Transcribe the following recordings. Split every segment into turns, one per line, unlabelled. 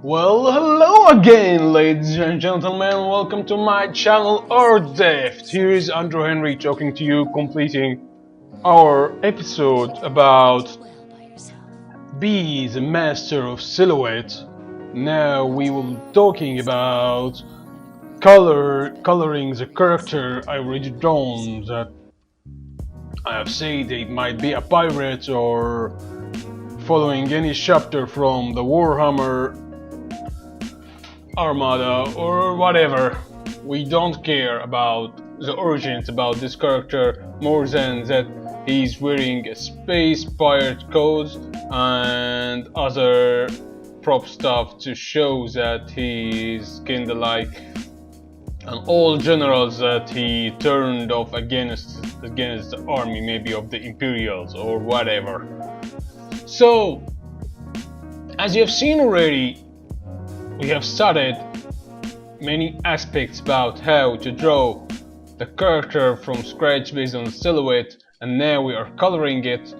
Well, hello again, ladies and gentlemen. Welcome to my channel ArtDeft. Here is Andrew Henry talking to you, completing our episode about Be the Master of Silhouette. Now we will be talking about coloring the character I already drawn. That I have said it might be a pirate or following any chapter from the Warhammer Armada or whatever. We don't care about the origins about this character more than that he's wearing a space pirate coat and other prop stuff to show that he's kinda like an old general that he turned off against the army, maybe of the Imperials or whatever. So, as you have seen already, we have studied many aspects about how to draw the character from scratch based on silhouette, and now we are coloring it.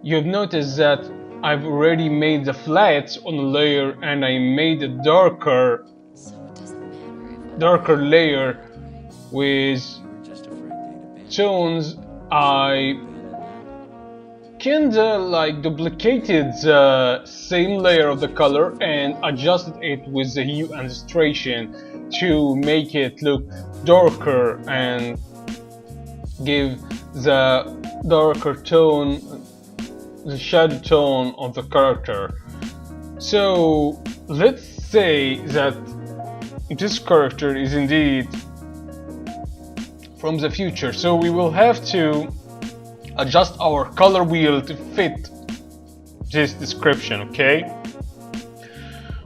You have noticed that I've already made the flats on the layer and I made a darker layer with tones. I kinda like duplicated the same layer of the color and adjusted it with the hue and saturation to make it look darker and give the darker tone, the shadow tone of the character. So let's say that this character is indeed from the future, so we will have to adjust our color wheel to fit this description, okay?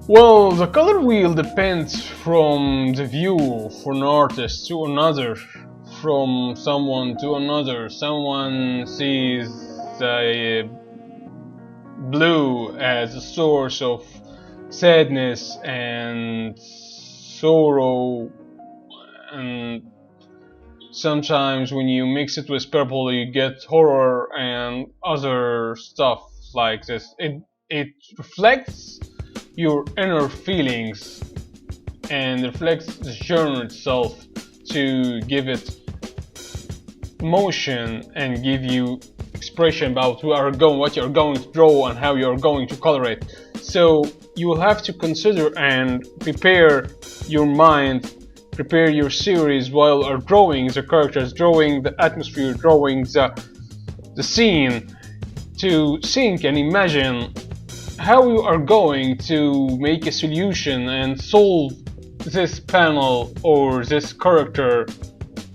Well, the color wheel depends from the view, from an artist to another, from someone to another. Someone sees the blue as a source of sadness and sorrow, and sometimes when you mix it with purple you get horror and other stuff like this. It reflects your inner feelings and reflects the genre itself to give it motion and give you expression about what you're going to draw and how you're going to color it. So you will have to consider and prepare your mind, prepare your series while are drawing the characters, drawing the atmosphere, drawing the scene, to think and imagine how you are going to make a solution and solve this panel or this character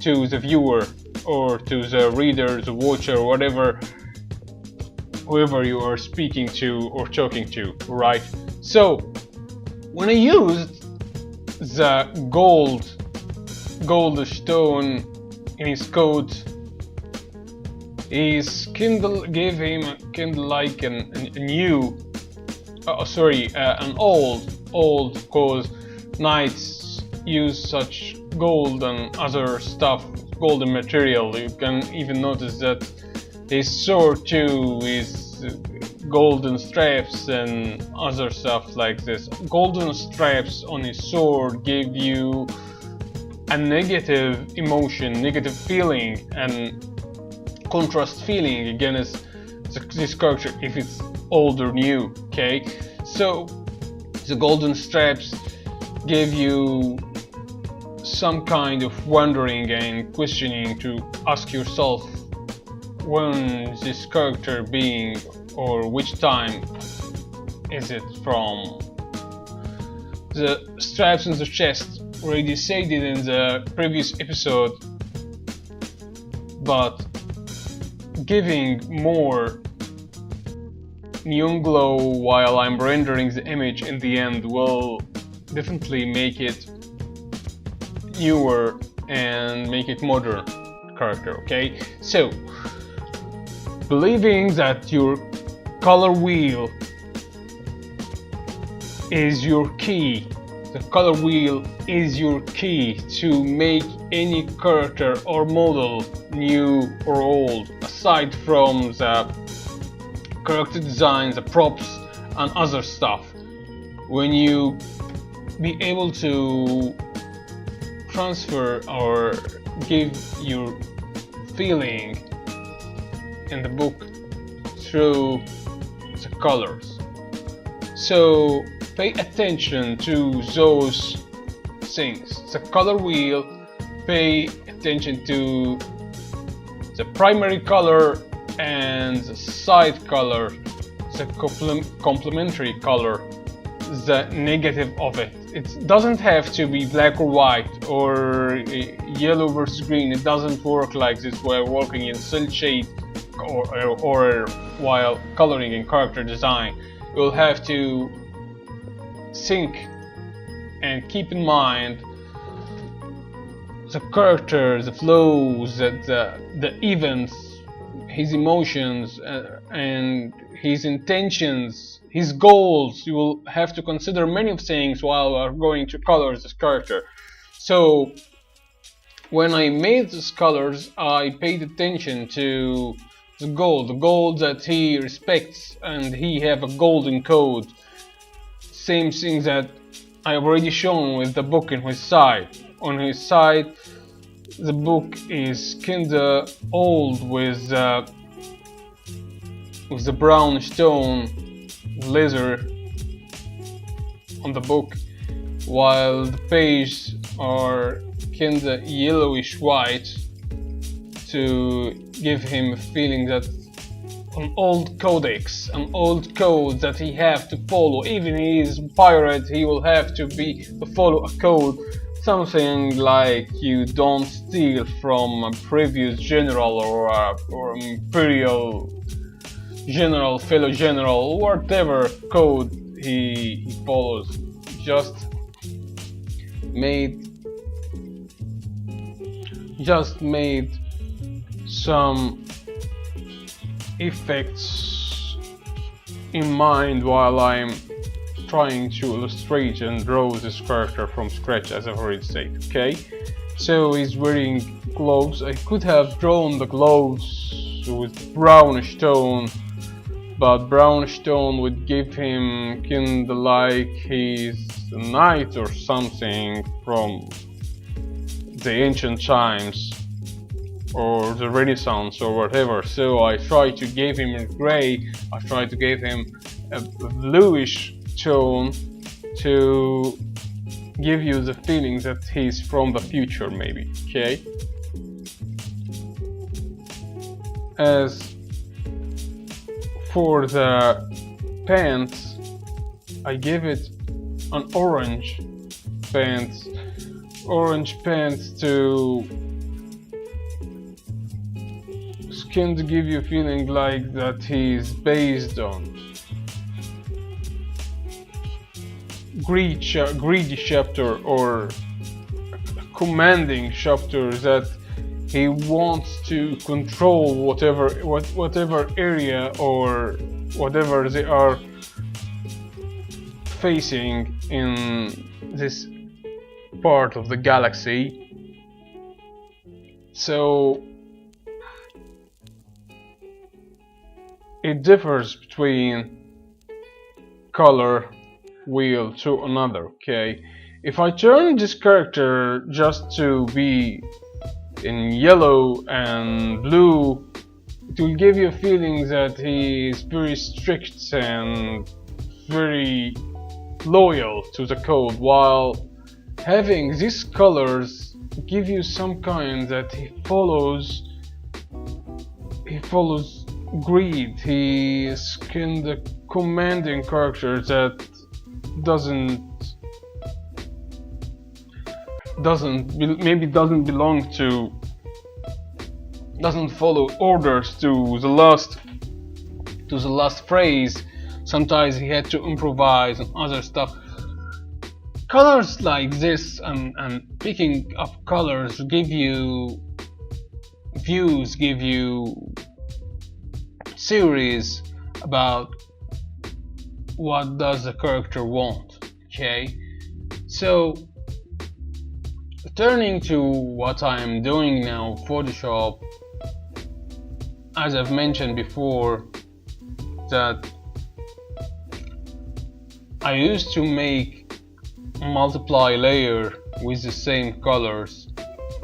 to the viewer or to the reader, the watcher, whatever, whoever you are speaking to or talking to, right? So when I used the goldish tone in his coat, his Kindle gave him kind of like an old, cause knights use such gold and other stuff, golden material. You can even notice that his sword too is golden straps and other stuff like this. Golden straps on his sword give you a negative emotion, negative feeling and contrast feeling against this character if it's old or new, okay? So the golden straps give you some kind of wondering and questioning to ask yourself when this character being or which time is it from. The straps on the chest already said it in the previous episode, but giving more neon glow while I'm rendering the image in the end will definitely make it newer and make it modern character, okay? So believing that your color wheel is your key, the color wheel is your key to make any character or model new or old, aside from the character design, the props and other stuff. when you be able to transfer or give your feeling in the book through the colors. So pay attention to those things. The color wheel, pay attention to the primary color and the side color, the complementary color, the negative of it. It doesn't have to be black or white or yellow versus green. It doesn't work like this while working in cell shade or while coloring in character design. You'll have to think and keep in mind the character, the flows, the events, his emotions, and his intentions, his goals. You will have to consider many things while are going to color this character. So when I made these colors, I paid attention to the goal that he respects, and he have a golden code. Same thing that I have already shown with the book in his side. On his side, the book is kinda old with the brown stone leather on the book, while the pages are kinda yellowish white to give him a feeling that an old codex, an old code that he have to follow. Even he is a pirate, he will have to follow a code. Something like you don't steal from a previous general or imperial general, fellow general, whatever code he follows. Just made some effects in mind while I'm trying to illustrate and draw this character from scratch, as I've already said. Okay, so he's wearing gloves. I could have drawn the gloves with brownish tone, but brownish tone would give him kinda like he's a knight or something from the ancient times or the Renaissance or whatever. So I tried to give him a gray, I tried to give him a bluish tone to give you the feeling that he's from the future, maybe. Okay, as for the pants, I give it an orange pants to skin, to give you a feeling like that he's based on greedy chapter or commanding chapter, that he wants to control whatever area or whatever they are facing in this part of the galaxy. So it differs between color wheel to another. Okay, if I turn this character just to be in yellow and blue, it will give you a feeling that he is very strict and very loyal to the code, while having these colors give you some kind that he follows greed. He is kind of commanding character that doesn't follow orders to the last phrase. Sometimes he had to improvise and other stuff. Colors like this and picking up colors give you views, give you theories about what does the character want. Okay, so turning to what I'm doing now, Photoshop, as I've mentioned before, that I used to make multiply layer with the same colors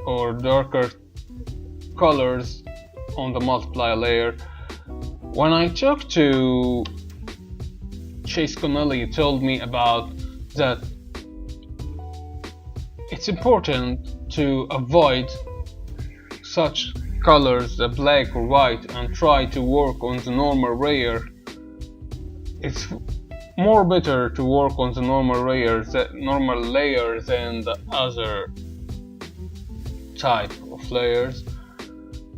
or darker colors on the multiply layer. When I talked to Chase Connelly, he told me about that it's important to avoid such colors, the black or white, and try to work on the normal layer. It's more better to work on the normal layer than the other type of layers.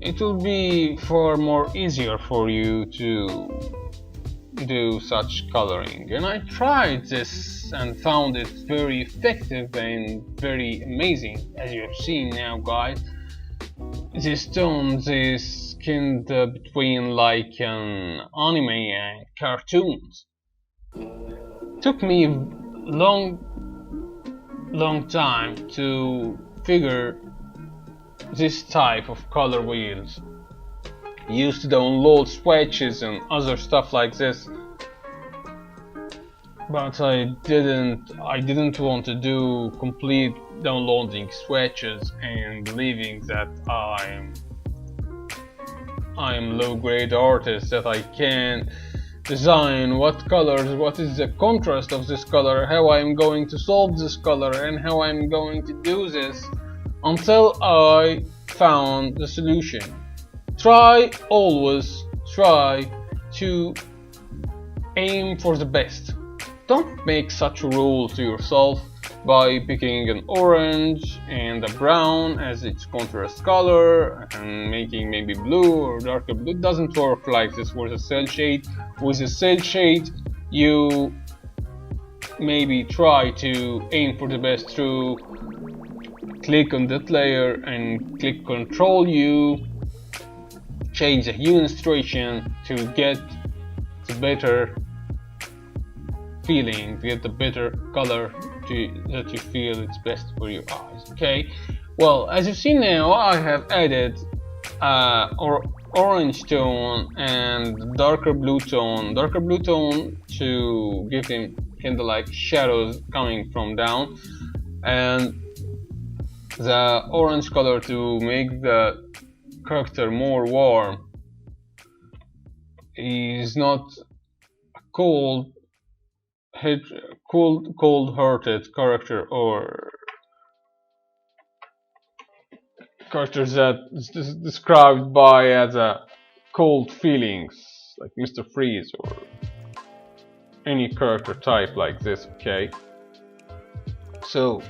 It will be far more easier for you to do such coloring, and I tried this and found it very effective and very amazing. As you have seen now, guys, these tones is skinned between like an anime and cartoons. Took me long time to figure this type of color wheels. Used to download swatches and other stuff like this, but I didn't want to do complete downloading swatches and believing that I am low grade artist, that I can design what colors, what is the contrast of this color, how I'm going to solve this color, and how I'm going to do this, until I found the solution. Always try to aim for the best. Don't make such a rule to yourself by picking an orange and a brown as its contrast color and making maybe blue or darker blue. It doesn't work like this with a cell shade. With a cell shade, you maybe try to aim for the best through click on that layer and click Control U, change the hue illustration to get the better feeling, to get the better color that you feel it's best for your eyes. Okay, well, as you see now, I have added orange tone and darker blue tone to give him kind of like shadows coming from down, and the orange color to make the character more warm. He's not a cold-hearted character, or character that is described by as a cold feelings, like Mr. Freeze or any character type like this. Okay, so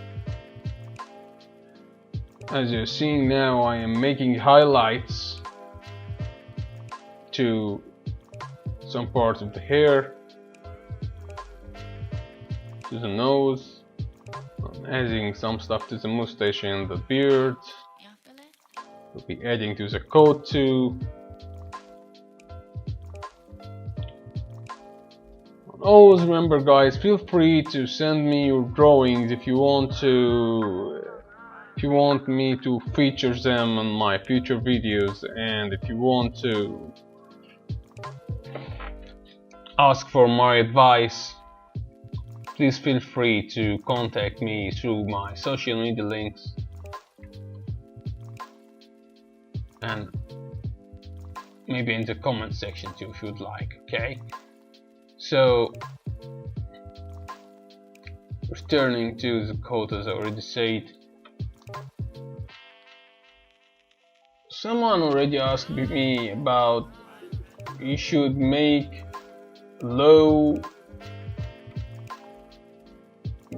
as you're seeing now, I am making highlights to some parts of the hair, to the nose. I'm adding some stuff to the mustache and the beard. We'll be adding to the coat too. Always remember, guys, feel free to send me your drawings if you want me to feature them on my future videos, and if you want to ask for my advice, please feel free to contact me through my social media links, and maybe in the comment section too if you'd like. Okay, so returning to the coat, as I already said, someone already asked me about you should make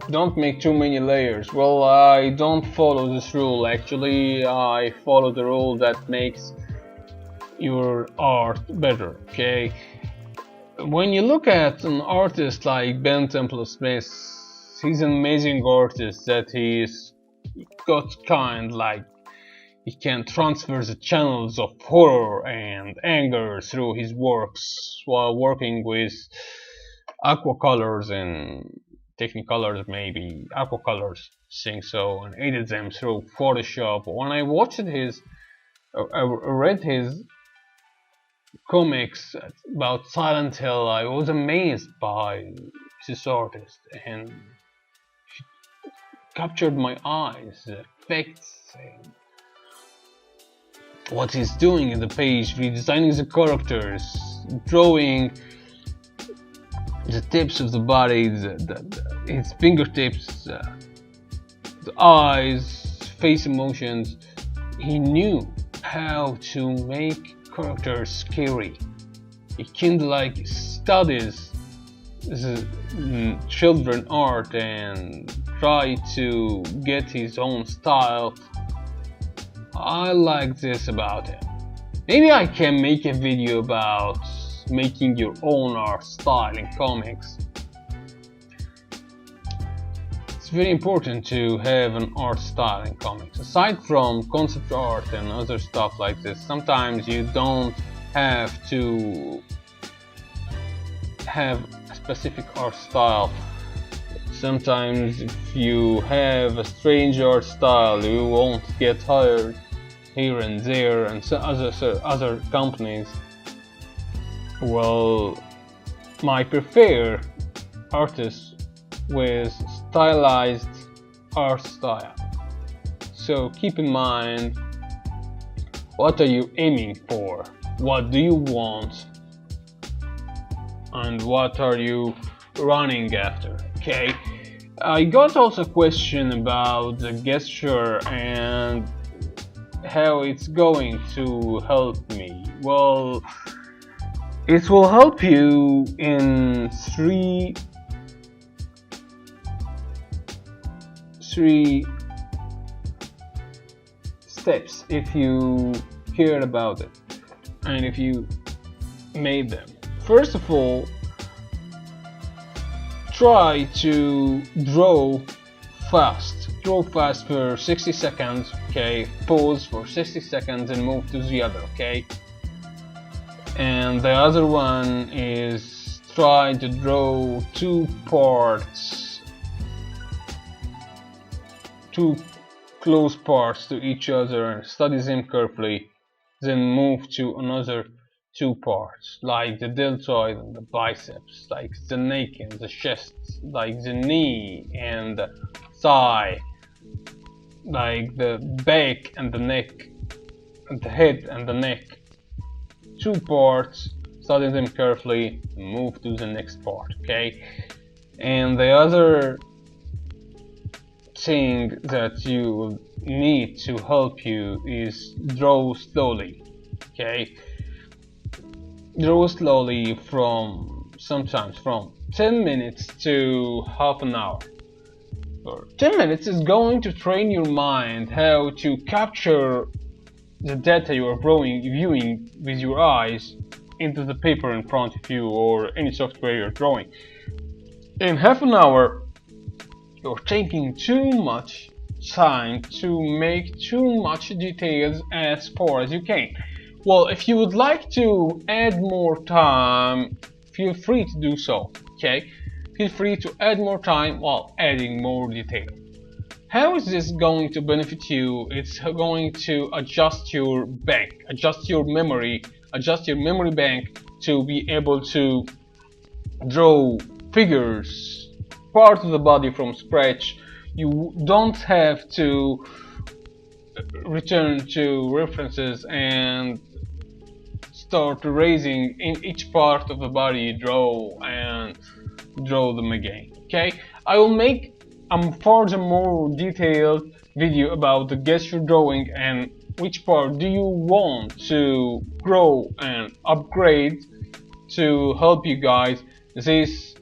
don't make too many layers. Well, I don't follow this rule. Actually, I follow the rule that makes your art better. Okay, when you look at an artist like Ben Temple-Smith, he's an amazing artist that he's got kind like he can transfer the channels of horror and anger through his works while working with aqua colors and Technicolors, maybe aqua colors, think so, and edit them through Photoshop. When I watched I read his comics about Silent Hill, I was amazed by this artist, and she captured my eyes, the effects, and what he's doing in the page, redesigning the characters, drawing the tips of the body, his fingertips, the eyes, face emotions. He knew how to make characters scary. He kind of like studies the children art and try to get his own style. I like this about him. Maybe I can make a video about making your own art style in comics. It's very important to have an art style in comics. Aside from concept art and other stuff like this, sometimes you don't have to have a specific art style. Sometimes if you have a strange art style, you won't get hired here and there, and so other companies might prefer artists with stylized art style. So keep in mind, what are you aiming for? What do you want? And what are you running after? Okay. I got also a question about the gesture and how it's going to help me. Well, it will help you in three steps if you cared about it and if you made them. First of all, try to draw fast. Draw fast for 60 seconds, okay? Pause for 60 seconds and move to the other, okay? And the other one is try to draw two close parts to each other and study them carefully, then move to another two parts, like the deltoid and the biceps, like the neck and the chest, like the knee and the thigh, like the back and the neck, and the head and the neck. Two parts, study them carefully, move to the next part, okay? And the other thing that you need to help you is draw slowly, okay? Draw slowly sometimes from 10 minutes to half an hour. For 10 minutes is going to train your mind how to capture the data you are viewing with your eyes into the paper in front of you or any software you're drawing. In half an hour, you're taking too much time to make too much details as far as you can. Well, if you would like to add more time, feel free to do so, okay? Feel free to add more time while adding more detail. How is this going to benefit you? It's going to adjust your bank, adjust your memory bank to be able to draw figures, parts of the body from scratch. You don't have to return to references and start erasing in each part of the body you draw and draw them again, okay? I will make a further more detailed video about the gesture drawing and which part do you want to grow and upgrade to help you guys. These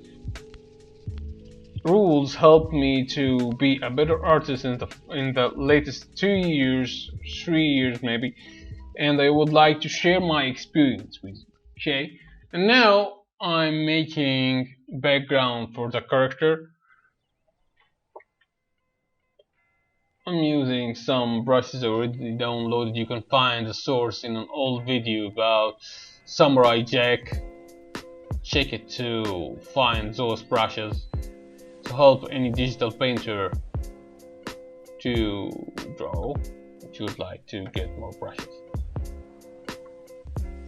rules helped me to be a better artist in the latest 2 years, 3 years maybe, and I would like to share my experience with you, okay? And now I'm making background for the character. I'm using some brushes already downloaded. You can find the source in an old video about Samurai Jack. Check it to find those brushes to help any digital painter to draw if you would like to get more brushes.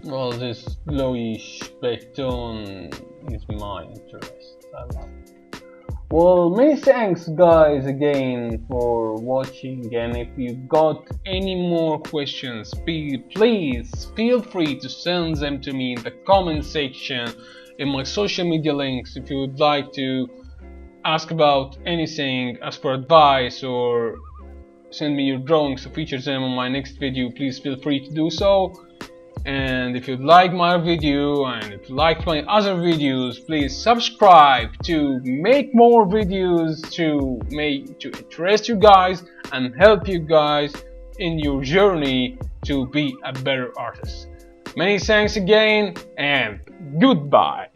Well, this glowish back tone is my interest. Well, many thanks guys again for watching, and if you got any more questions, please feel free to send them to me in the comment section in my social media links. If you would like to ask about anything, ask for advice, or send me your drawings to feature them on my next video, please feel free to do so. And if you like my video and if you like my other videos, please subscribe to make more videos to interest you guys and help you guys in your journey to be a better artist. Many thanks again and goodbye.